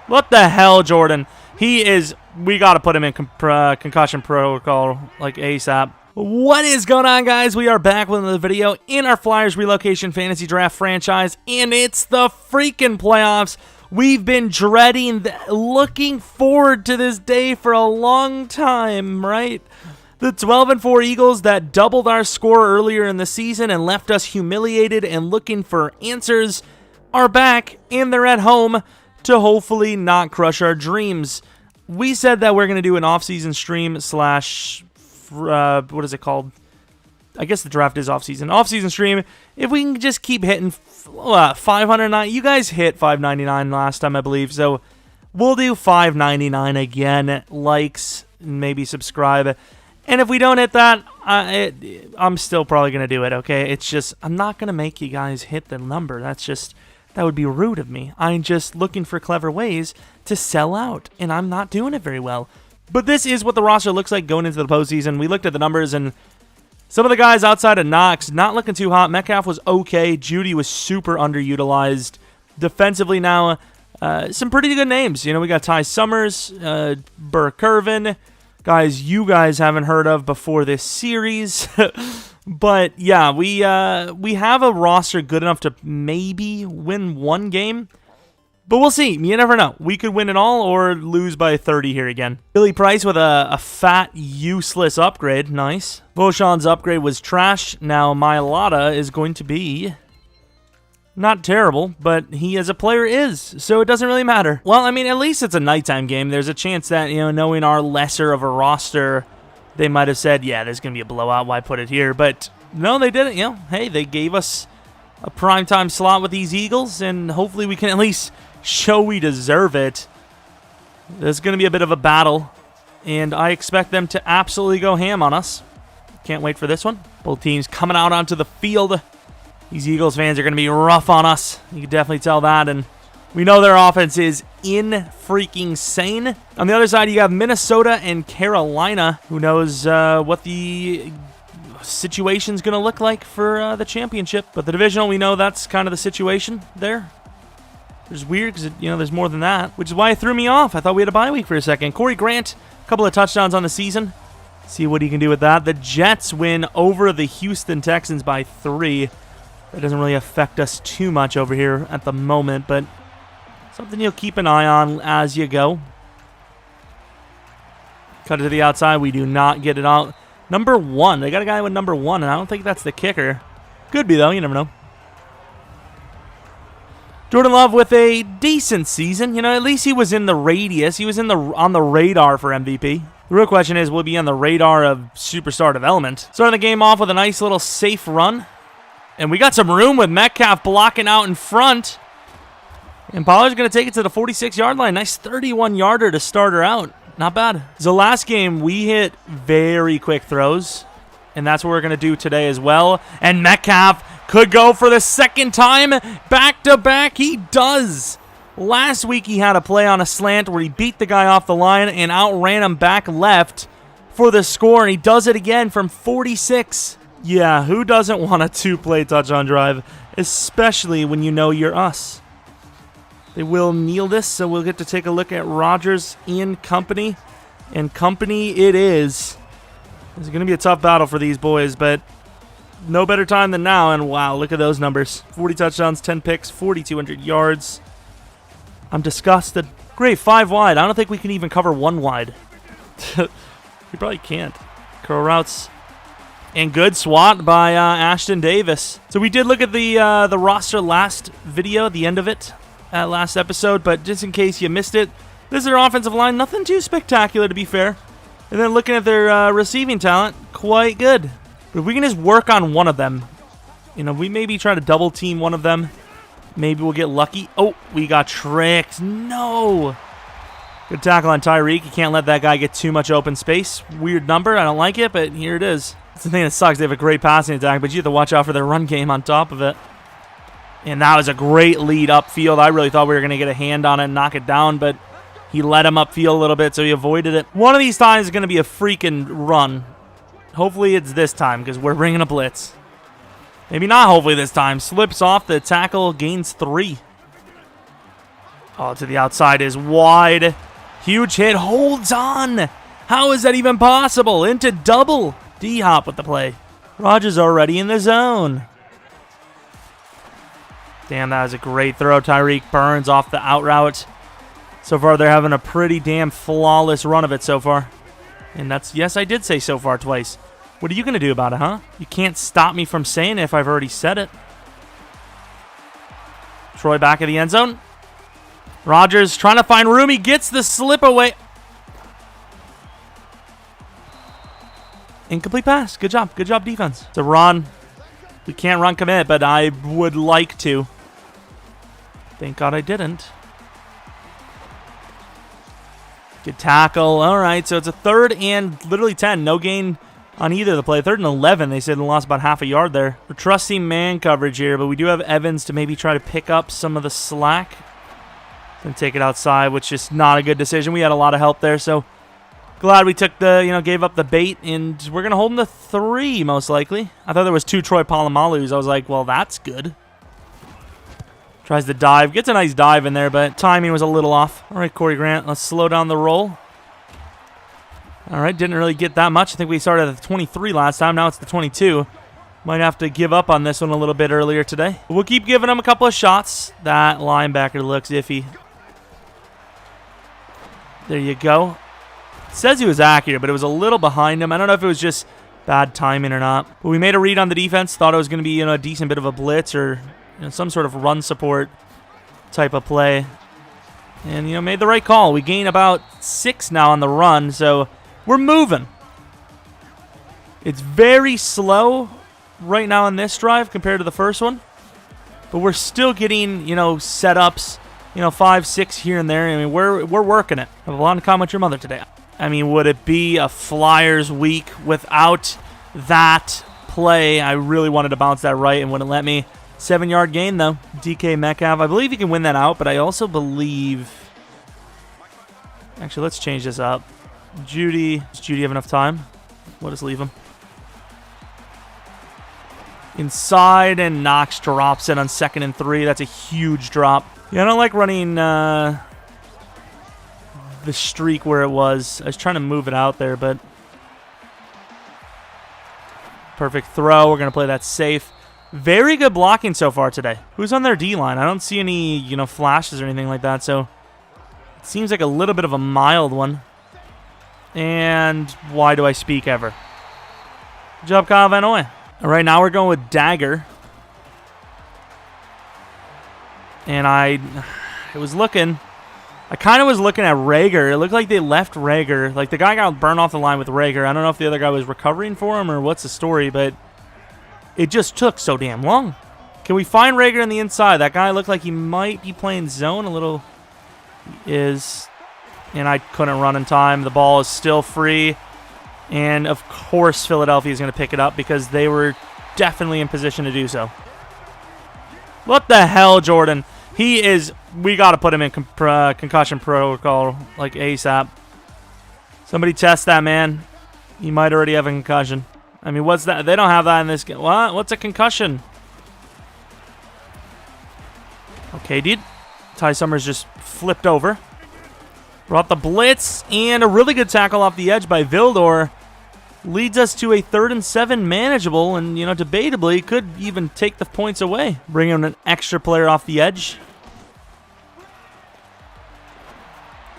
What the hell, Jordan? He is... We got to put him in concussion protocol like ASAP. What is going on, guys? We are back with another video in our Flyers Relocation Fantasy Draft franchise, and it's the freaking playoffs. We've been dreading, looking forward to this day for a long time, right? The 12-4 Eagles that doubled our score earlier in the season and left us humiliated and looking for answers are back, and they're at home to hopefully not crush our dreams. We said that we're going to do an off-season stream slash, what is it called? I guess the draft is off-season. Off-season stream, if we can just keep hitting 509. You guys hit 599 last time, I believe, so we'll do 599 again. Likes, maybe subscribe. And if we don't hit that, I'm still probably going to do it, okay? It's just, I'm not going to make you guys hit the number. That's just, that would be rude of me. I'm just looking for clever ways to sell out, and I'm not doing it very well. But this is what the roster looks like going into the postseason. We looked at the numbers, and some of the guys outside of Knox, not looking too hot. Metcalf was okay. Judy was super underutilized. Defensively now, some pretty good names. You know, we got Ty Summers, Burke Irvin, guys you guys haven't heard of before this series. But yeah, we have a roster good enough to maybe win one game. But we'll see. You never know. We could win it all or lose by 30 here again. Billy Price with a fat, useless upgrade. Nice. Beauchamp's upgrade was trash. Now, Mailata is going to be not terrible, but he as a player is, so it doesn't really matter. Well, I mean, at least it's a nighttime game. There's a chance that, you know, knowing our lesser of a roster, they might have said, yeah, there's going to be a blowout. Why put it here? But no, they didn't. You know, hey, they gave us a primetime slot with these Eagles, and hopefully we can at least show we deserve it. There's going to be a bit of a battle, and I expect them to absolutely go ham on us. Can't wait for this one. Both teams coming out onto the field. These Eagles fans are going to be rough on us. You can definitely tell that, and we know their offense is in-freaking-sane. On the other side, you have Minnesota and Carolina. Who knows what the situation's going to look like for the championship. But the divisional, we know that's kind of the situation there. It's weird because, you know, there's more than that, which is why it threw me off. I thought we had a bye week for a second. Corey Grant, a couple of touchdowns on the season. See what he can do with that. The Jets win over the Houston Texans by 3. That doesn't really affect us too much over here at the moment, but something you'll keep an eye on as you go. Cut it to the outside. We do not get it out. Number 1. They got a guy with number 1, and I don't think that's the kicker. Could be, though. You never know. Jordan Love with a decent season. You know, at least he was in the radius. He was on the radar for MVP. The real question is, will he be on the radar of superstar development? Starting the game off with a nice little safe run. And we got some room with Metcalf blocking out in front. And Pollard's going to take it to the 46-yard line. Nice 31-yarder to start her out. Not bad. So last game, we hit very quick throws. And that's what we're going to do today as well. And Metcalf could go for the second time. Back-to-back, he does. Last week, he had a play on a slant where he beat the guy off the line and outran him back left for the score. And he does it again from 46. Yeah, who doesn't want a 2-play touchdown drive, especially when you know you're us? They will kneel this, so we'll get to take a look at Rodgers and company. And company it is. It's going to be a tough battle for these boys, but no better time than now. And wow, look at those numbers. 40 touchdowns, 10 picks, 4,200 yards. I'm disgusted. Great, 5 wide. I don't think we can even cover 1 wide. We probably can't. Curl routes. And good swat by Ashton Davis. So we did look at the roster last video, the end of it, last episode. But just in case you missed it, this is their offensive line. Nothing too spectacular, to be fair. And then looking at their receiving talent, quite good. But if we can just work on one of them, you know, we maybe try to double team one of them. Maybe we'll get lucky. Oh, we got tricked. No. Good tackle on Tyreek. You can't let that guy get too much open space. Weird number. I don't like it, but here it is. It's the thing that sucks. They have a great passing attack, but you have to watch out for their run game on top of it. And that was a great lead upfield. I really thought we were going to get a hand on it and knock it down, but he let him upfield a little bit, so he avoided it. One of these times is going to be a freaking run. Hopefully it's this time, because we're bringing a blitz. Maybe not hopefully this time. Slips off the tackle, gains 3. Oh, to the outside is wide. Huge hit. Holds on. How is that even possible? Into double. D-Hop with the play. Rogers already in the zone. Damn, that was a great throw. Tyreek Burns off the out route. So far, they're having a pretty damn flawless run of it so far. And that's, yes, I did say so far twice. What are you going to do about it, huh? You can't stop me from saying it if I've already said it. Troy back of the end zone. Rogers trying to find room. He gets the slip away. Incomplete pass. Good job. Good job, defense. It's a run. We can't run commit, but I would like to. Thank God I didn't. Good tackle. All right, so it's a 3rd and literally 10. No gain on either of the play. 3rd and 11. They said they lost about half a yard there. We're trusting man coverage here, but we do have Evans to maybe try to pick up some of the slack and take it outside, which is not a good decision. We had a lot of help there, so glad we took the, gave up the bait, and we're going to hold him to 3 most likely. I thought there was 2 Troy Palomalus. I was like, well, that's good. Tries to dive. Gets a nice dive in there, but timing was a little off. All right, Corey Grant, let's slow down the roll. All right, didn't really get that much. I think we started at the 23 last time. Now it's the 22. Might have to give up on this one a little bit earlier today. But we'll keep giving him a couple of shots. That linebacker looks iffy. There you go. It says he was accurate, but it was a little behind him. I don't know if it was just bad timing or not. But we made a read on the defense. Thought it was going to be a decent bit of a blitz or some sort of run support type of play. And, made the right call. We gain about 6 now on the run, so we're moving. It's very slow right now in this drive compared to the first one. But we're still getting, setups, 5, 6 here and there. I mean, we're working it. I have a lot in common with your mother today. I mean, would it be a Flyers week without that play? I really wanted to bounce that right and wouldn't let me. 7-yard gain, though. DK Metcalf. I believe he can win that out, but I also believe... Actually, let's change this up. Judy. Does Judy have enough time? We'll just leave him. Inside, and Knox drops it on 2nd and 3. That's a huge drop. Yeah, I don't like running the streak where it was. I was trying to move it out there, but... Perfect throw. We're going to play that safe. Very good blocking so far today. Who's on their D-line? I don't see any, flashes or anything like that, so it seems like a little bit of a mild one. And why do I speak ever? Good job, Kyle Van Noy. All right, now we're going with Dagger. And I was looking. I kind of was looking at Rager. It looked like they left Rager. Like, the guy got burned off the line with Rager. I don't know if the other guy was recovering for him or what's the story, but it just took so damn long. Can we find Rager on the inside? That guy looked like he might be playing zone a little. He is. And I couldn't run in time. The ball is still free. And, of course, Philadelphia is going to pick it up because they were definitely in position to do so. What the hell, Jordan? He is... We got to put him in concussion protocol, like ASAP. Somebody test that man. He might already have a concussion. I mean, what's that? They don't have that in this game. What? What's a concussion? Okay, dude. Ty Summers just flipped over. Brought the blitz, and a really good tackle off the edge by Vildor. Leads us to a 3rd and 7 manageable, and, debatably could even take the points away. Bring in an extra player off the edge.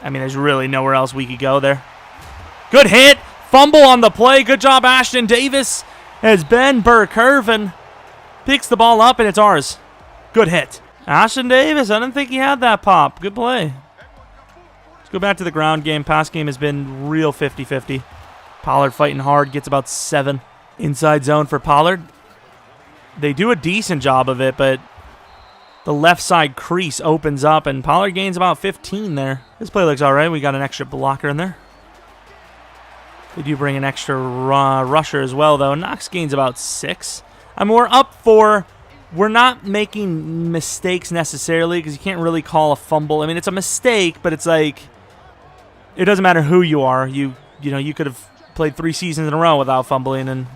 I mean, there's really nowhere else we could go there. Good hit. Fumble on the play. Good job, Ashton Davis. As Ben Burke-Irvin picks the ball up, and it's ours. Good hit. Ashton Davis, I didn't think he had that pop. Good play. Let's go back to the ground game. Pass game has been real 50-50. Pollard fighting hard. Gets about 7. Inside zone for Pollard. They do a decent job of it, but the left side crease opens up, and Pollard gains about 15 there. This play looks all right. We got an extra blocker in there. They do bring an extra rusher as well, though. Knox gains about 6. I mean, we're up 4. We're not making mistakes necessarily because you can't really call a fumble. I mean, it's a mistake, but it's like it doesn't matter who you are. You could have played 3 seasons in a row without fumbling, and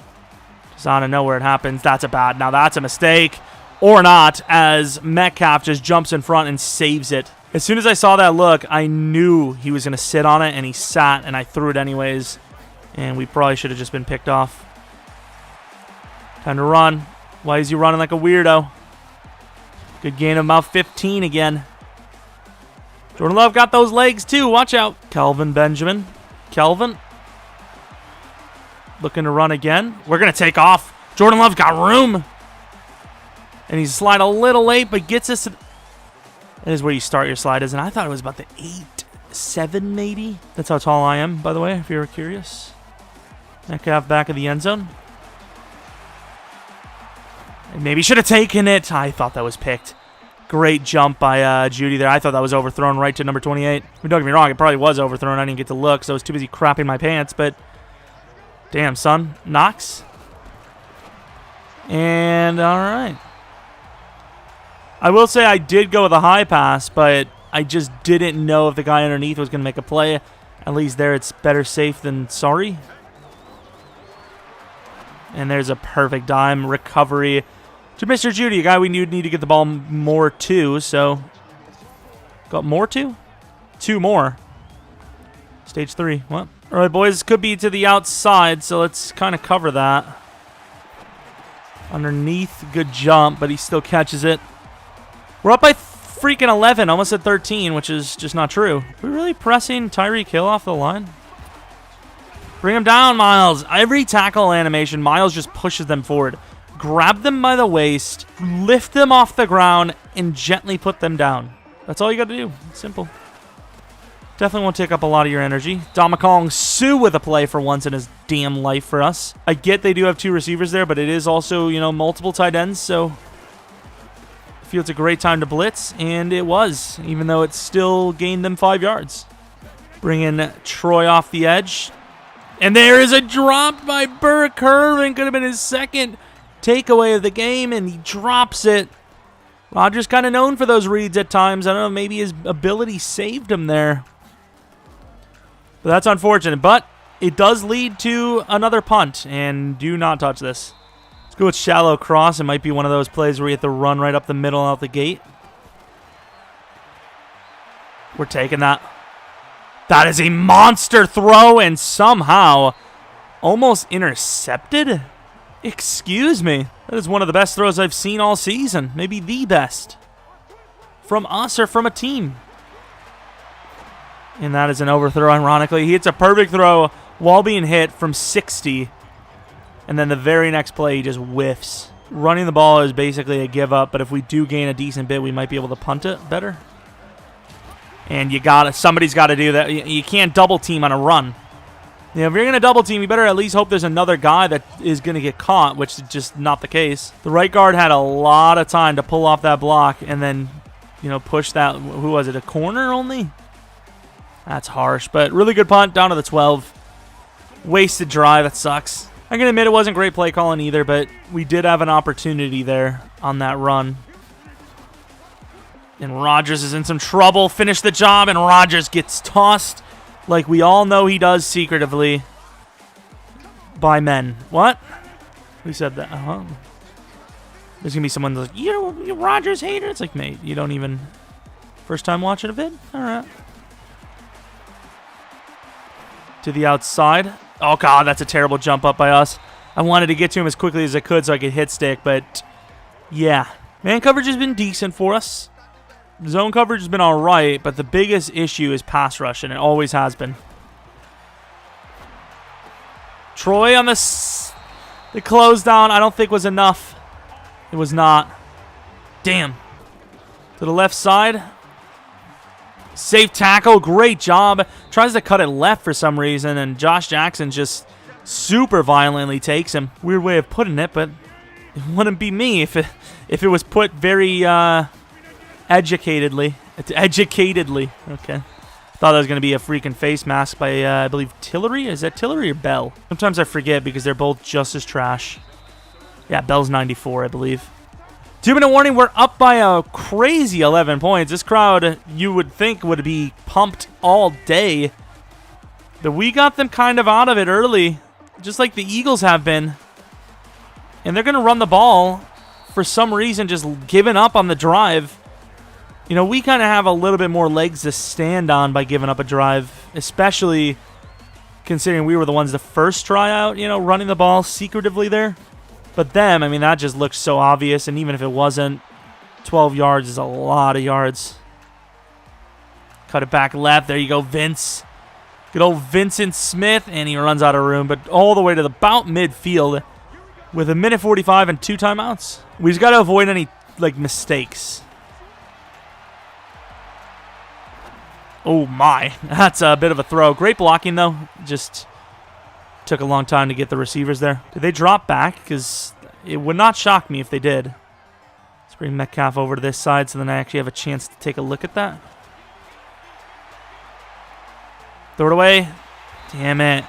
just out of nowhere it happens. That's now that's a mistake. Or not, as Metcalf just jumps in front and saves it. As soon as I saw that look, I knew he was going to sit on it, and he sat, and I threw it anyways. And we probably should have just been picked off. Time to run. Why is he running like a weirdo? Good gain of about 15 again. Jordan Love got those legs too. Watch out. Kelvin Benjamin. Kelvin. Looking to run again. We're going to take off. Jordan Love's got room. And he's slide a little late, but gets us to... That is where you start your slide, isn't it? I thought it was about the 8-7 maybe. That's how tall I am, by the way, if you were curious. Metcalf back of the end zone. Maybe should have taken it. I thought that was picked. Great jump by Judy there. I thought that was overthrown right to number 28. Don't get me wrong, it probably was overthrown. I didn't get to look, so I was too busy crapping my pants, but... Damn, son. Knox. And, all right. I will say I did go with a high pass, but I just didn't know if the guy underneath was going to make a play. At least there it's better safe than sorry. And there's a perfect dime recovery to Mr. Judy, a guy we need to get the ball more to. So, got more to? 2 more. Stage 3. What? All right, boys. Could be to the outside, so let's kind of cover that. Underneath, good jump, but he still catches it. We're up by freaking 11, almost at 13, which is just not true. We're really pressing Tyreek Hill off the line. Bring him down, Miles. Every tackle animation, Miles just pushes them forward. Grab them by the waist, lift them off the ground, and gently put them down. That's all you got to do. It's simple. Definitely won't take up a lot of your energy. Domikong Sue with a play for once in his damn life for us. I get they do have 2 receivers there, but it is also, you know, multiple tight ends, so... I feel it's a great time to blitz, and it was, even though it still gained them 5 yards. Bring in Troy off the edge. And there is a drop by Burke Irvin. Could have been his second takeaway of the game, and he drops it. Rodgers kind of known for those reads at times. I don't know, maybe his ability saved him there. But that's unfortunate. But it does lead to another punt, and do not touch this. Let's go with shallow cross. It might be one of those plays where you have to run right up the middle out the gate. We're taking that. That is a monster throw, and somehow almost intercepted. Excuse me. That is one of the best throws I've seen all season. Maybe the best. From us or from a team. And that is an overthrow, ironically. He hits a perfect throw while being hit from 60. And then the very next play, he just whiffs. Running the ball is basically a give up, but if we do gain a decent bit, we might be able to punt it better. And somebody's got to do that. You can't double team on a run. You know, if you're going to double team, you better at least hope there's another guy that is going to get caught, which is just not the case. The right guard had a lot of time to pull off that block and then, you know, push that. Who was it? A corner only? That's harsh, but really good punt down to the 12. Wasted drive. That sucks. I'm going to admit it wasn't great play calling either, but we did have an opportunity there on that run. And Rodgers is in some trouble. Finish the job, and Rodgers gets tossed like we all know he does secretively by men. What? Who said that? There's going to be someone that's like, you're Rodgers hater. It's like, mate, you don't even... First time watching a vid? All right. To the outside. Oh, God, that's a terrible jump up by us. I wanted to get to him as quickly as I could so I could hit stick, but yeah. Man coverage has been decent for us. Zone coverage has been all right, but the biggest issue is pass rush, and it always has been. Troy on the close down, I don't think was enough. It was not. Damn. To the left side. Safe tackle. Great job. Tries to cut it left for some reason, and Josh Jackson just super violently takes him. Weird way of putting it, but it wouldn't be me if it was put very... Educatedly. Okay. Thought that was going to be a freaking face mask by, I believe, Tillery? Is that Tillery or Bell? Sometimes I forget because they're both just as trash. Yeah, Bell's 94, I believe. 2-minute warning. We're up by a crazy 11 points. This crowd, you would think, would be pumped all day. But we got them kind of out of it early, just like the Eagles have been. And they're going to run the ball for some reason, just giving up on the drive. You know, we kind of have a little bit more legs to stand on by giving up a drive, especially considering we were the ones to first try out, you know, running the ball secretively there. But them, I mean, that just looks so obvious, and even if it wasn't, 12 yards is a lot of yards. Cut it back left. There you go, Vince. Good old Vincent Smith, and he runs out of room, but all the way to about midfield with 1:45 and 2 timeouts. We just got to avoid any, like, mistakes. Oh, my. That's a bit of a throw. Great blocking, though. Just took a long time to get the receivers there. Did they drop back? Because it would not shock me if they did. Let's bring Metcalf over to this side so then I actually have a chance to take a look at that. Throw it away. Damn it.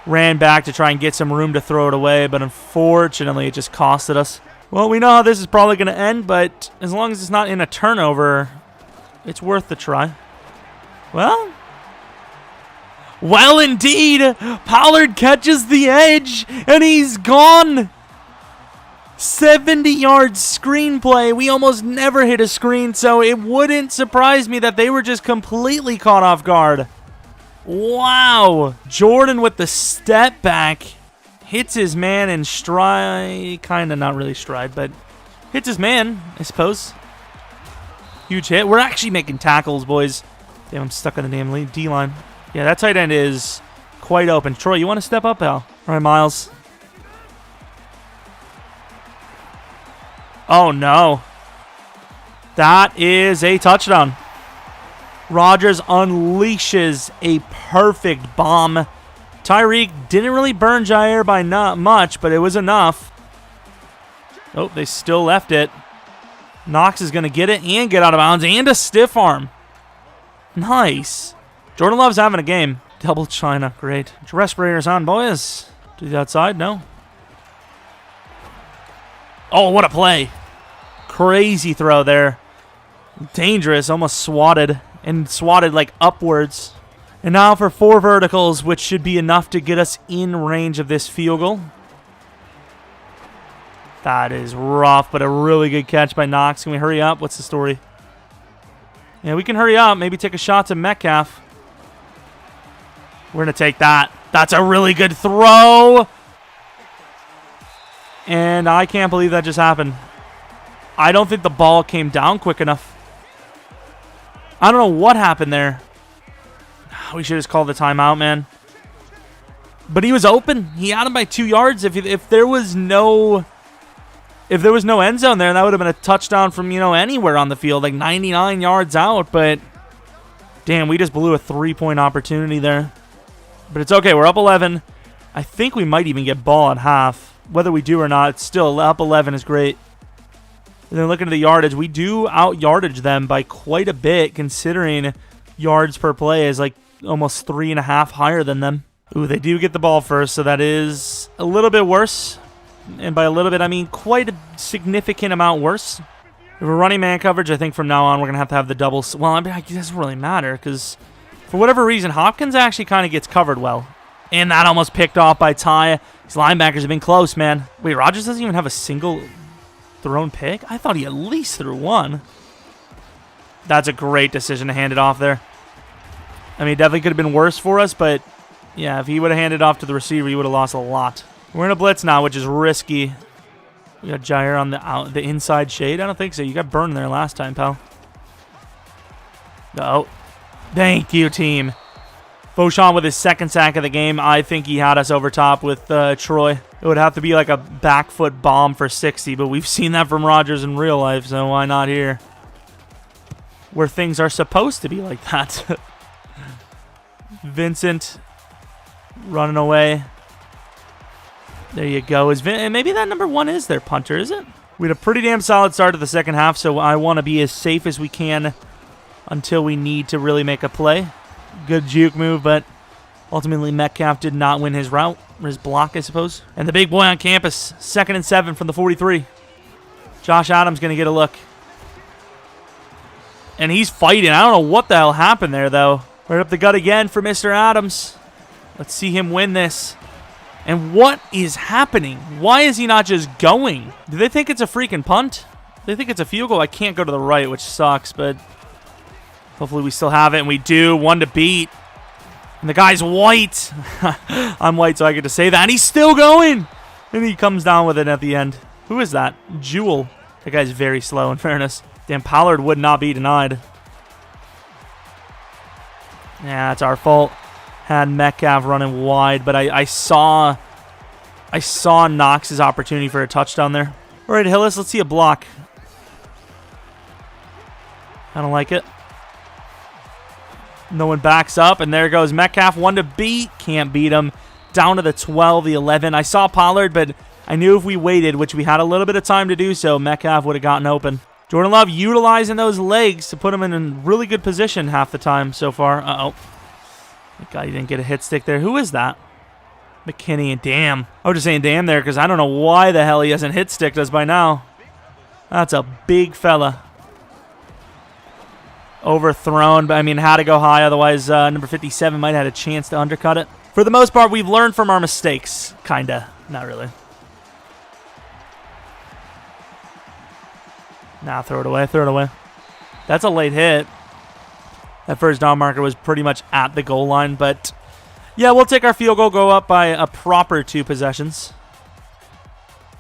Ran back to try and get some room to throw it away, but unfortunately it just costed us. Well, we know how this is probably going to end, but as long as it's not in a turnover, it's worth the try. Well, indeed. Pollard catches the edge, and he's gone. 70-yard screenplay. We almost never hit a screen, so it wouldn't surprise me that they were just completely caught off guard. Wow. Jordan with the step back. Hits his man in stride. Kind of not really stride, but hits his man, I suppose. Huge hit. We're actually making tackles, boys. Damn, I'm stuck on the damn lead D-line. Yeah, that tight end is quite open. Troy, you want to step up, pal? All right, Miles. Oh, no. That is a touchdown. Rodgers unleashes a perfect bomb. Tyreek didn't really burn Jair by not much, but it was enough. Oh, they still left it. Knox is going to get it and get out of bounds, and a stiff arm. Nice. Jordan Love's having a game. Double China. Great. Respirators on, boys. To the outside? No. Oh, what a play. Crazy throw there. Dangerous. Almost swatted. And swatted like upwards. And now for 4 verticals, which should be enough to get us in range of this field goal. That is rough, but a really good catch by Knox. Can we hurry up? What's the story? Yeah, we can hurry up. Maybe take a shot to Metcalf. We're going to take that. That's a really good throw. And I can't believe that just happened. I don't think the ball came down quick enough. I don't know what happened there. We should just call the timeout, man. But he was open. He had him by 2 yards. If there was no end zone there, that would have been a touchdown from, you know, anywhere on the field, like 99 yards out. But damn, we just blew a 3-point opportunity there. But it's okay. We're up 11. I think we might even get ball at half. Whether we do or not, it's still up 11 is great. And then looking at the yardage, we do out yardage them by quite a bit, considering yards per play is like almost 3.5 higher than them. Ooh, they do get the ball first, so that is a little bit worse. And by a little bit, I mean quite a significant amount worse. If we're running man coverage, I think from now on we're going to have the double. Well, I mean, it doesn't really matter because for whatever reason, Hopkins actually kind of gets covered well. And that almost picked off by Ty. These linebackers have been close, man. Wait, Rodgers doesn't even have a single thrown pick? I thought he at least threw one. That's a great decision to hand it off there. I mean, it definitely could have been worse for us, but yeah, if he would have handed it off to the receiver, he would have lost a lot. We're in a blitz now, which is risky. We got Jair on the inside shade. I don't think so. You got burned there last time, pal. No. Thank you, team. Beauchamp with his second sack of the game. I think he had us over top with Troy. It would have to be like a back foot bomb for 60, but we've seen that from Rodgers in real life, so why not here? Where things are supposed to be like that. Vincent running away. There you go. Maybe that number 1 is their punter, is it? We had a pretty damn solid start to the second half, so I want to be as safe as we can until we need to really make a play. Good juke move, but ultimately Metcalf did not win his route, or his block, I suppose. And the big boy on campus, 2nd and 7 from the 43. Josh Adams going to get a look. And he's fighting. I don't know what the hell happened there, though. Right up the gut again for Mr. Adams. Let's see him win this. And what is happening? Why is he not just going? Do they think it's a freaking punt? They think it's a field goal. I can't go to the right, which sucks, but hopefully we still have it, and we do. 1 to beat. And the guy's white. I'm white, so I get to say that. And he's still going. And he comes down with it at the end. Who is that? Jewel. That guy's very slow, in fairness. Damn, Pollard would not be denied. Yeah, it's our fault. Had Metcalf running wide, but I saw Knox's opportunity for a touchdown there. All right, Hillis, let's see a block. I don't like it. No one backs up, and there goes Metcalf. 1 to beat. Can't beat him. Down to the 12, the 11. I saw Pollard, but I knew if we waited, which we had a little bit of time to do so, Metcalf would have gotten open. Jordan Love utilizing those legs to put him in a really good position half the time so far. Uh-oh. Thank God he didn't get a hit stick there. Who is that? McKinney, and damn. I was just saying damn there because I don't know why the hell he hasn't hit sticked us by now. That's a big fella. Overthrown, but I mean, had to go high. Otherwise, number 57 might have had a chance to undercut it. For the most part, we've learned from our mistakes. Kinda. Not really. Nah, throw it away. Throw it away. That's a late hit. That first down marker was pretty much at the goal line, but yeah, we'll take our field goal, go up by a proper 2 possessions.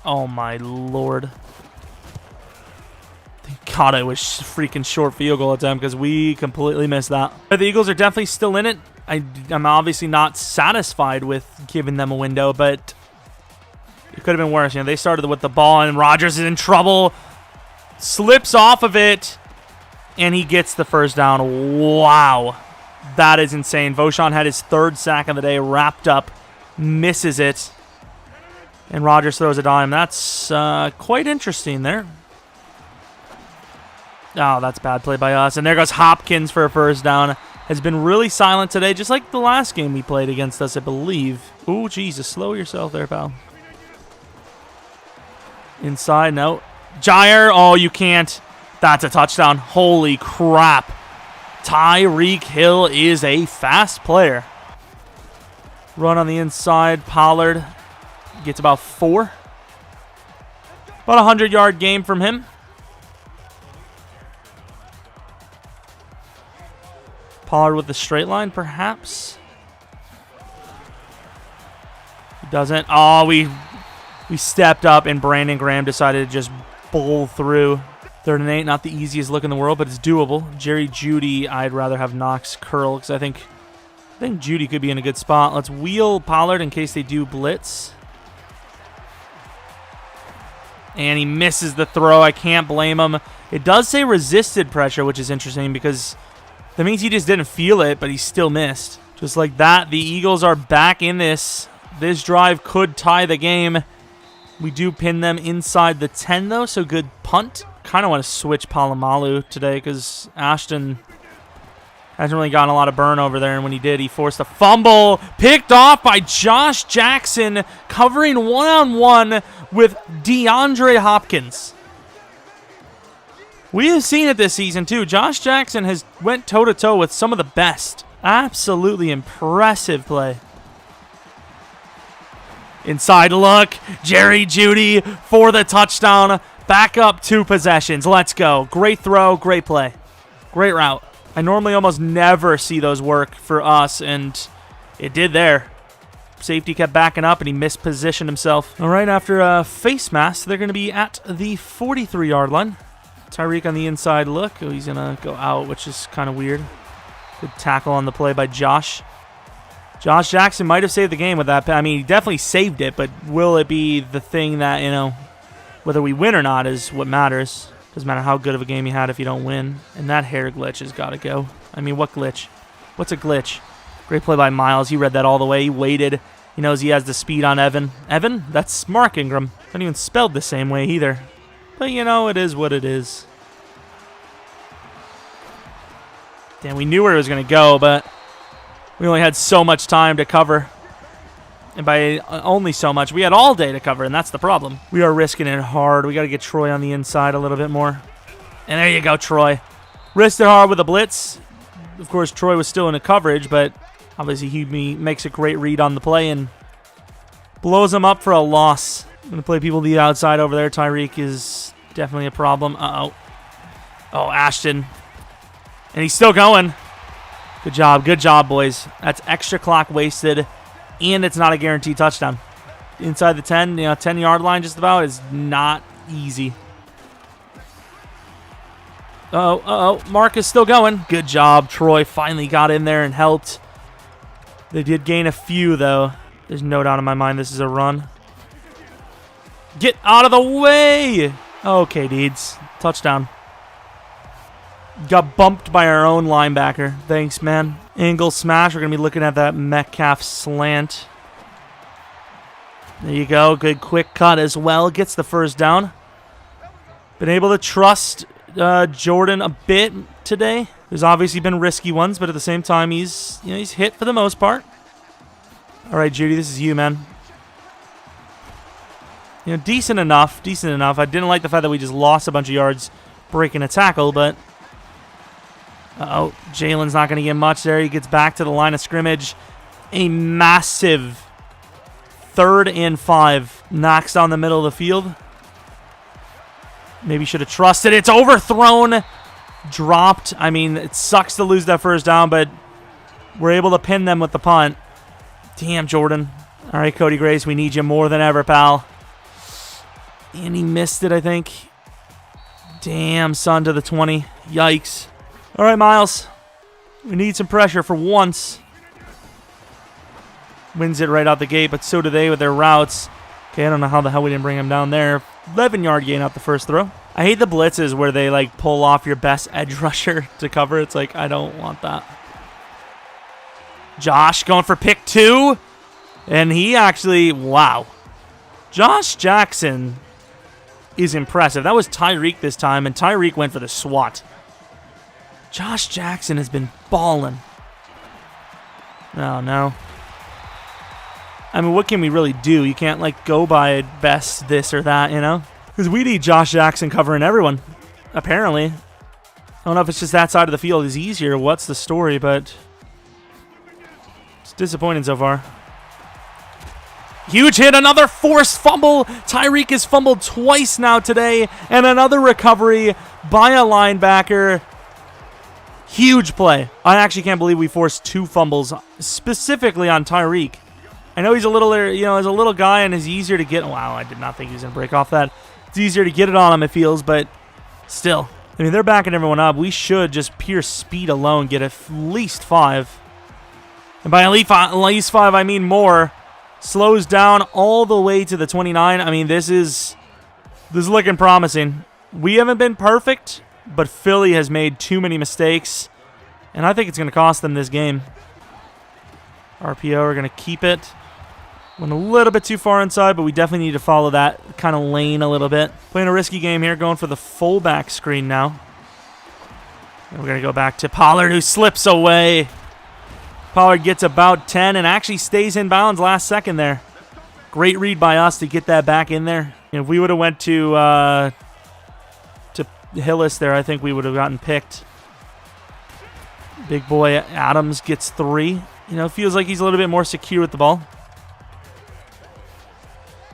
Oh my lord. Thank God it was freaking short field goal attempt because we completely missed that. But the Eagles are definitely still in it. I'm obviously not satisfied with giving them a window, but it could have been worse. You know, they started with the ball and Rodgers is in trouble. Slips off of it. And he gets the first down. Wow. That is insane. Vaughn had his 3rd sack of the day wrapped up. Misses it. And Rodgers throws a dime. That's quite interesting there. Oh, that's bad play by us. And there goes Hopkins for a first down. Has been really silent today, just like the last game he played against us, I believe. Ooh, Jesus. Slow yourself there, pal. Inside, no. Jair. Oh, you can't. That's a touchdown. Holy crap. Tyreek Hill is a fast player. Run on the inside. Pollard gets about 4. About a 100-yard game from him. Pollard with the straight line, perhaps. He doesn't. Oh, we stepped up, and Brandon Graham decided to just bowl through. 3rd and 8, not the easiest look in the world, but it's doable. Jerry Jeudy, I'd rather have Knox curl because I think Jeudy could be in a good spot. Let's wheel Pollard in case they do blitz. And he misses the throw. I can't blame him. It does say resisted pressure, which is interesting because that means he just didn't feel it, but he still missed. Just like that, the Eagles are back in this. This drive could tie the game. We do pin them inside the 10, though, so good punt. Kind of want to switch Palomalu today because Ashton hasn't really gotten a lot of burn over there, and when he did, he forced a fumble. Picked off by Josh Jackson, covering one-on-one with DeAndre Hopkins. We have seen it this season, too. Josh Jackson has went toe-to-toe with some of the best. Absolutely impressive play. Inside look. Jerry Jeudy for the touchdown. Back up 2 possessions. Let's go. Great throw. Great play. Great route. I normally almost never see those work for us, and it did there. Safety kept backing up, and he mispositioned himself. All right, after a face mask, they're going to be at the 43-yard line. Tyreek on the inside look. Oh, he's going to go out, which is kind of weird. Good tackle on the play by Josh. Josh Jackson might have saved the game with that. I mean, he definitely saved it, but will it be the thing that, you know, whether we win or not is what matters. Doesn't matter how good of a game you had if you don't win. And that hair glitch has got to go. I mean, what glitch? What's a glitch? Great play by Miles. He read that all the way. He waited. He knows he has the speed on Evan. Evan? That's Mark Ingram. Not even spelled the same way either. But, you know, it is what it is. Damn, we knew where it was going to go, but we only had so much time to cover. And by only so much, we had all day to cover, and that's the problem. We are risking it hard. We got to get Troy on the inside a little bit more. And there you go, Troy. Risked it hard with a blitz. Of course, Troy was still in a coverage, but obviously he makes a great read on the play and blows him up for a loss. I'm going to play people to the outside over there. Tyreek is Definitely a problem. Uh-oh. Oh, Ashton. And he's still going. Good job, boys. That's extra clock wasted, and it's not a guaranteed touchdown. Inside the 10, 10-yard line just about is not easy. Uh-oh. Mark is still going. Good job. Troy finally got in there and helped. They did gain a few, though. There's no doubt in my mind this is a run. Get out of the way! Okay, Deeds. Touchdown. Got bumped by our own linebacker. Thanks, man. Angle smash. We're going to be looking at that Metcalf slant. There you go. Good quick cut as well. Gets the first down. Been able to trust Jordan a bit today. There's obviously been risky ones, but at the same time, he's hit for the most part. All right, Judy, this is you, man. Decent enough. I didn't like the fact that we just lost a bunch of yards breaking a tackle, but Jalen's not going to get much there. He gets back to the line of scrimmage. A massive 3rd and 5 knocks down the middle of the field. Maybe should have trusted. It's overthrown. Dropped. I mean, it sucks to lose that first down, but we're able to pin them with the punt. Damn, Jordan. All right, Cody Grace, we need you more than ever, pal. And he missed it, I think. Damn, son, to the 20. Yikes. All right, Miles. We need some pressure for once. Wins it right out the gate, but so do they with their routes. Okay, I don't know how the hell we didn't bring him down there. 11-yard gain out the first throw. I hate the blitzes where they, pull off your best edge rusher to cover. It's like, I don't want that. Josh going for pick 2. And he actually, wow. Josh Jackson is impressive. That was Tyreek this time, and Tyreek went for the swat. Josh Jackson has been balling. Oh, no. I mean, what can we really do? You can't, go by best this or that, Because we need Josh Jackson covering everyone, apparently. I don't know if it's just that side of the field is easier. What's the story, but it's disappointing so far. Huge hit, another forced fumble. Tyreek has fumbled twice now today, and another recovery by a linebacker. Huge play. I actually can't believe we forced 2 fumbles, specifically on Tyreek. I know he's a little, he's a little guy and is easier to get. Wow, I did not think he was going to break off that. It's easier to get it on him, it feels, but still. I mean, they're backing everyone up. We should just pure speed alone get at least 5. And by at least 5, I mean more. Slows down all the way to the 29. I mean, this is looking promising. We haven't been perfect, but Philly has made too many mistakes, and I think it's going to cost them this game. RPO, we're going to keep it. Went a little bit too far inside, but we definitely need to follow that kind of lane a little bit. Playing a risky game here, going for the fullback screen now. And we're going to go back to Pollard, who slips away. Pollard gets about 10 and actually stays in bounds last second there. Great read by us to get that back in there. If we would have went to Hillis there, I think we would have gotten picked. Big boy Adams gets 3. Feels like he's a little bit more secure with the ball.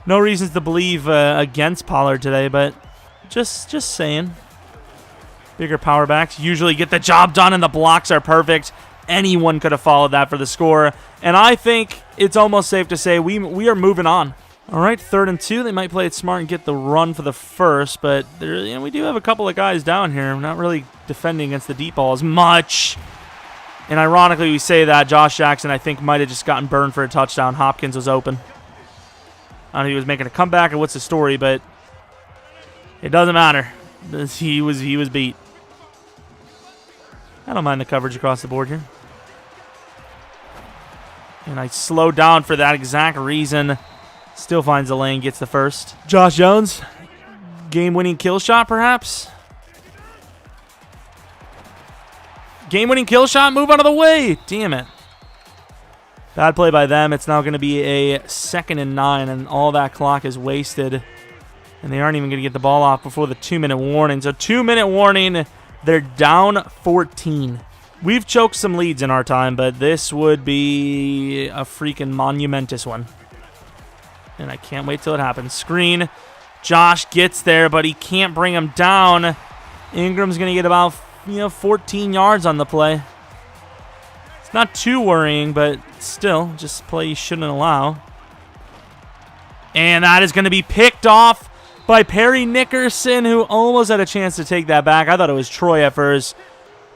No reasons to believe against Pollard today, but just saying. Bigger power backs usually get the job done, and the blocks are perfect. Anyone could have followed that for the score, and I think it's almost safe to say we are moving on. All right, 3rd and 2. They might play it smart and get the run for the first, but we do have a couple of guys down here. We're not really defending against the deep ball as much. And ironically, we say that Josh Jackson, I think, might have just gotten burned for a touchdown. Hopkins was open. I don't know if he was making a comeback or what's the story, but it doesn't matter. He was beat. I don't mind the coverage across the board here. And I slowed down for that exact reason. Still finds the lane, gets the first. Josh Jones, game-winning kill shot, perhaps? Game-winning kill shot, move out of the way. Damn it. Bad play by them. It's now going to be a 2nd and 9, and all that clock is wasted. And they aren't even going to get the ball off before the 2-minute warning. So 2-minute warning, they're down 14. We've choked some leads in our time, but this would be a freaking monumentous one. And I can't wait till it happens. Screen. Josh gets there, but he can't bring him down. Ingram's going to get about 14 yards on the play. It's not too worrying, but still, just play you shouldn't allow. And that is going to be picked off by Perry Nickerson, who almost had a chance to take that back. I thought it was Troy at first.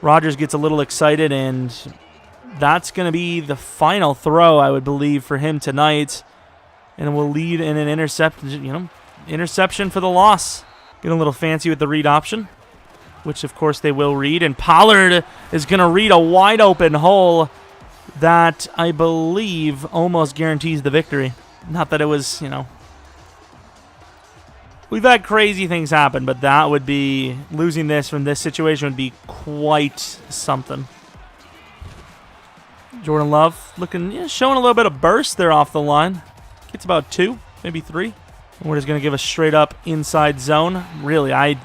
Rogers gets a little excited, and that's going to be the final throw, I would believe, for him tonight. And will lead in an interception for the loss. Get a little fancy with the read option, which of course they will read. And Pollard is going to read a wide open hole that I believe almost guarantees the victory. Not that it was, we've had crazy things happen, but that would be, losing this from this situation would be quite something. Jordan Love looking, showing a little bit of burst there off the line. Gets about 2, maybe 3. And we're just going to give a straight up inside zone. Really, I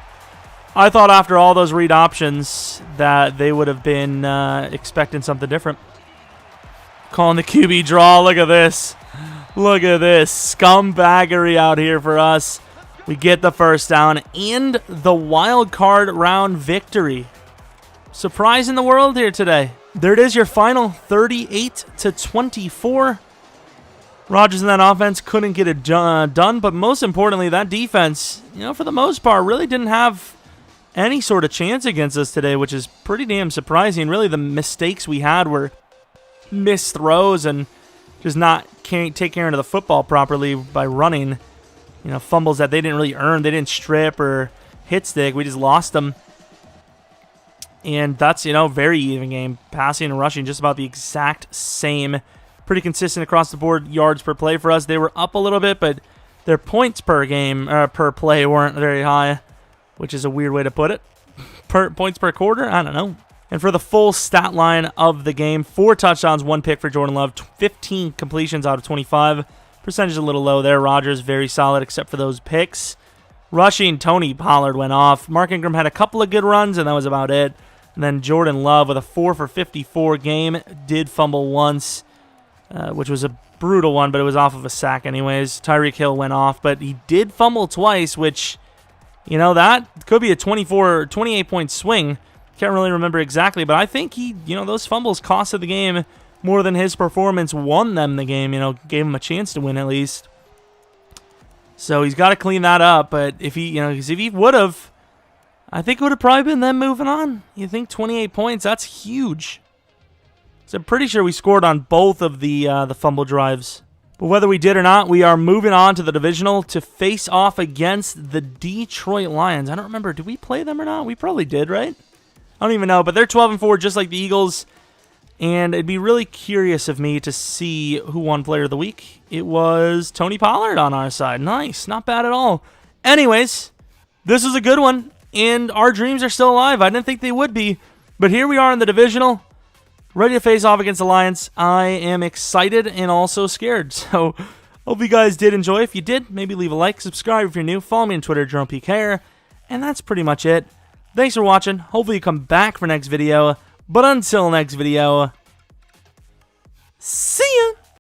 thought after all those read options that they would have been expecting something different. Calling the QB draw. Look at this. Look at this. Scumbaggery out here for us. We get the first down and the wild card round victory. Surprise in the world here today. There it is, your final 38-24. Rodgers in that offense couldn't get it done, but most importantly, that defense, for the most part, really didn't have any sort of chance against us today, which is pretty damn surprising. Really, the mistakes we had were missed throws and just not take care of the football properly by running. Fumbles that they didn't really earn. They didn't strip or hit stick. We just lost them. And that's, very even game. Passing and rushing, just about the exact same. Pretty consistent across the board, yards per play for us. They were up a little bit, but their points per game, per play weren't very high, which is a weird way to put it. Points per quarter? I don't know. And for the full stat line of the game, 4 touchdowns, 1 pick for Jordan Love, 15 completions out of 25. Percentage a little low there. Rodgers very solid except for those picks. Rushing, Tony Pollard went off. Mark Ingram had a couple of good runs, and that was about it. And then Jordan Love with a 4 for 54 game. Did fumble once, which was a brutal one, but it was off of a sack anyways. Tyreek Hill went off, but he did fumble twice, which, that could be a 28-point swing. Can't really remember exactly, but I think he, those fumbles costed the game more than his performance won them the game, gave him a chance to win at least. So he's got to clean that up, but if he would have, I think it would have probably been them moving on. You think 28 points, that's huge. So I'm pretty sure we scored on both of the fumble drives. But whether we did or not, we are moving on to the divisional to face off against the Detroit Lions. I don't remember, did we play them or not? We probably did, right? I don't even know, but they're 12-4 just like the Eagles. And it'd be really curious of me to see who won Player of the Week. It was Tony Pollard on our side. Nice, not bad at all. Anyways, this is a good one, and our dreams are still alive. I didn't think they would be, but here we are in the divisional, ready to face off against the Lions. I am excited and also scared, so hope you guys did enjoy. If you did, maybe leave a like, subscribe if you're new, follow me on Twitter, Jeromepkr, and that's pretty much it. Thanks for watching. Hopefully you come back for next video. But until next video, see ya!